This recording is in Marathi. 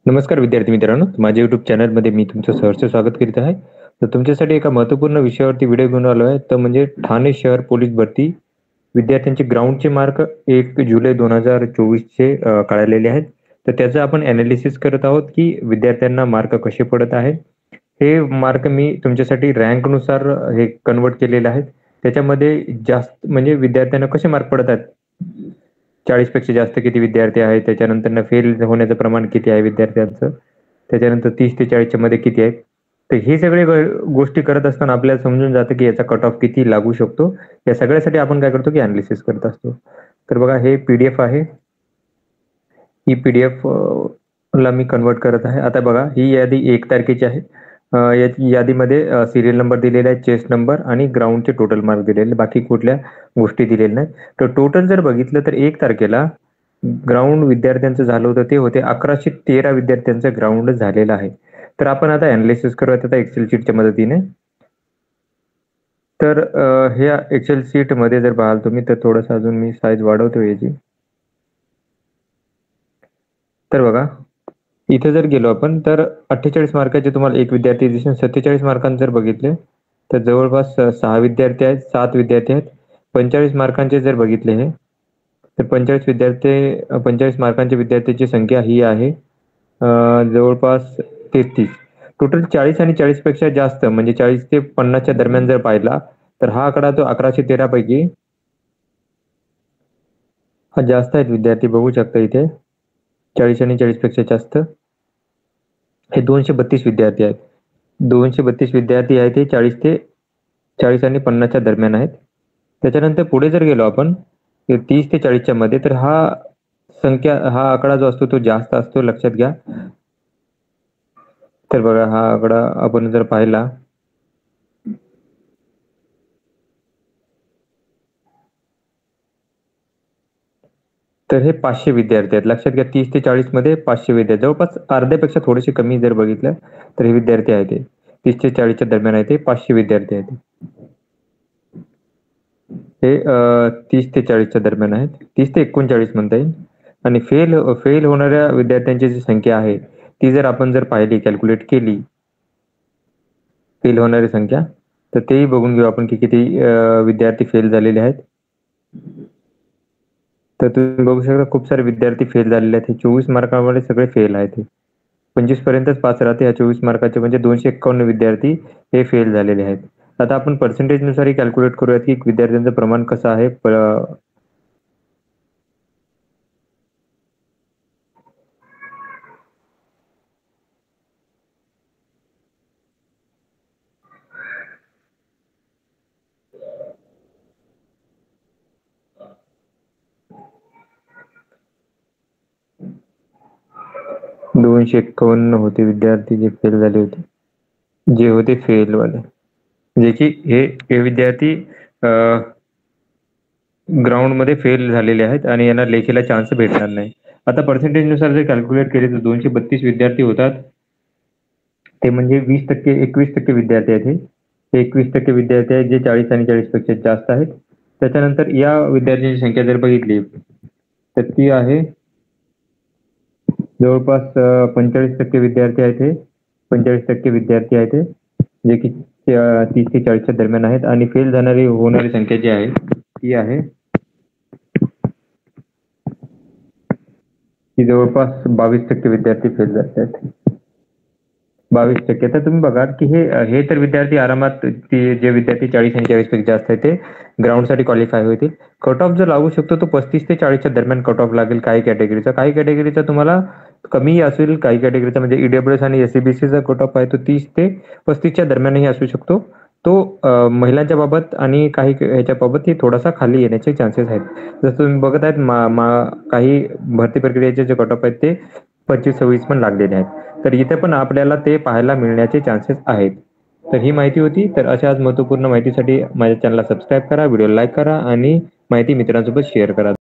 नमस्कार विद्यार्थी मित्रांनो, माझ्या YouTube चॅनलमध्ये मी तुमचं सहर्ष स्वागत करीत आहे. तर तुमच्यासाठी एका महत्त्वपूर्ण विषयावरती व्हिडिओ घेऊन आलो आहे, तर म्हणजे ठाणे शहर पोलीस भरती विद्यार्थ्यांचे ग्राउंडचे मार्क 1 जुलै 2024चे कळालेले आहेत. तर त्याचं आपण ॲनालिसिस करत आहोत, की विद्यार्थ्यांना मार्क कसे पडत आहेत. हे मार्क मी तुमच्यासाठी रँकनुसार हे कन्व्हर्ट केलेले आहेत. त्याच्यामध्ये जास्त म्हणजे विद्यार्थ्यांना कसे मार्क पडत आहेत, 40 पेक्षा जास्त किती विद्यार्थी आहेत, त्याच्यानंतर फेल होण्याचं प्रमाण किती आहे विद्यार्थ्यांचं, त्याच्यानंतर 30 ते 40च्या मध्ये किती आहेत. तर हे सगळे गोष्टी करत असताना आपल्याला समजून जातं की याचा कट ऑफ किती लागू शकतो. या सगळ्यासाठी आपण काय करतो की ॲनालिसिस करत असतो. तर बघा हे PDF आहे. ही PDF ला मी कन्वर्ट करत आहे. आता बघा ही यादी 1 तारखेची आहे. या यादीमध्ये सीरियल नंबर दिलेला आहे, चेस नंबर आणि ग्राउंडचे टोटल मार्क दिलेले, बाकी कुठल्या गोष्टी दिलेल्या नाहीत. तर टोटल जर बघितलं तर 1 तारखेला ग्राउंड विद्यार्थ्यांचं झालं होतं ते होते 1113 विद्यार्थ्यांचं ग्राउंड झालेलं आहे. तर आपण आता ॲनालिसिस करूयात आता एक्सेल शीटच्या मदतीने. तर ह्या एक्सेल शीटमध्ये जर पाहाल तुम्ही तर थोडंसं अजून मी साईज वाढवतो याची. तर बघा इथे जर गेलो आपण तर 48 मार्काचे तुम्हाला एक विद्यार्थी दिसेल. 47 मार्कांचे जर बघितले तर जवळपास 6 विद्यार्थी आहेत, 7 विद्यार्थी आहेत. 45 मार्कांचे जर बघितले हे तर 45 मार्कांच्या विद्यार्थ्यांची संख्या ही आहे जवळपास 33. टोटल 40 आणि 40 पेक्षा जास्त म्हणजे 40 ते 50च्या दरम्यान जर पाहिला तर हा आकडा तो 1113 पैकी हा जास्त आहेत विद्यार्थी, बघू शकता इथे 40 आणि 40 पेक्षा जास्त हे 232 विद्यार्थी आहेत. 232 विद्यार्थी आहेत, हे 40 आणि 50च्या दरम्यान आहेत. त्याच्यानंतर पुढे जर गेलो आपण 30 ते 40च्या मध्ये तर हा आकडा जो असतो तो जास्त असतो, लक्षात घ्या. तर बघा हा आकडा आपण जर पाहिला तर हे 500 विद्यार्थी आहेत, लक्षात घ्या. 30 ते 40 मध्ये 500 विद्यार्थी, जवळपास अर्ध्यापेक्षा थोडेसे कमी जर बघितलं तर हे विद्यार्थी आहेत. 30 ते 40च्या दरम्यान आहेत, 500 विद्यार्थी आहेत. हे 30 ते 40च्या दरम्यान आहेत, 30 ते 39 म्हणता येईल. आणि फेल होणाऱ्या विद्यार्थ्यांची जी संख्या आहे ती जर आपण पाहिली, कॅल्क्युलेट केली फेल होणारी संख्या, तर तेही बघून घेऊ आपण की किती विद्यार्थी फेल झालेले आहेत. तर तुम्ही बघू शकता खूप सारे विद्यार्थी फेल झालेले आहेत. 24 मार्कांमध्ये सगळे फेल आहेत. 25 पर्यंतच पास राहते. ह्या 24 मार्काचे म्हणजे 251 विद्यार्थी हे फेल झालेले आहेत. आता आपण पर्सेंटेजनुसारही कॅल्क्युलेट करूयात की विद्यार्थ्यांचं प्रमाण कसं आहे. 251 होते विद्यार्थी जे फेल झाले होते, जे होते फेलवाले, जे की हे विद्यार्थी ग्राउंडमध्ये फेल झालेले आहेत आणि यांना लेखीला चान्स भेटणार नाही. आता पर्सेंटेजनुसार जर कॅल्क्युलेट केले तर 232 विद्यार्थी होतात, ते म्हणजे 21% विद्यार्थी आहेत. हे 21% विद्यार्थी आहेत जे 40 आणि 40 पेक्षा जास्त आहेत. त्याच्यानंतर या विद्यार्थ्यांची संख्या जर बघितली तर ती आहे जवळपास 45% विद्यार्थी आहेत. हे 45% विद्यार्थी आहेत जे की 30 ते 40च्या दरम्यान आहेत. आणि फेल होणारी संख्या जी आहे ती आहे की जवळपास 22% विद्यार्थी फेल झाले आहेत. 22%. तर तुम्ही बघा की हे तर विद्यार्थी आरामात जे विद्यार्थी 40 आणि 40 पेक्षा जास्त आहेत ते ग्राउंडसाठी क्वालिफाय होतील. कट ऑफ जो लागू शकतो तो 35 ते 40च्या दरम्यान कट ऑफ लागेल काही कॅटेगरीचा. काही कॅटेगरीचा तुम्हाला कमी असेल, काही कॅटेगरीचा म्हणजे EWS आणि SCBCचा कट ऑफ आहे तो 30 ते 35च्या दरम्यानही असू शकतो. तो महिलांच्या बाबत आणि काही ह्याच्या बाबत थोडासा खाली येण्याचे चान्सेस आहेत. जसं तुम्ही बघत आहेत काही भरती प्रक्रियेचे जे कट ऑफ आहेत ते 25-26 पण लागलेले आहेत. तर इथे पण आपल्याला ते पाहायला मिळण्याचे चान्सेस आहेत. तर ही माहिती होती. तर अशाच महत्त्वपूर्ण माहितीसाठी माझ्या चॅनलला सबस्क्राईब करा, व्हिडिओ लाईक करा आणि माहिती मित्रांसोबत शेअर करा.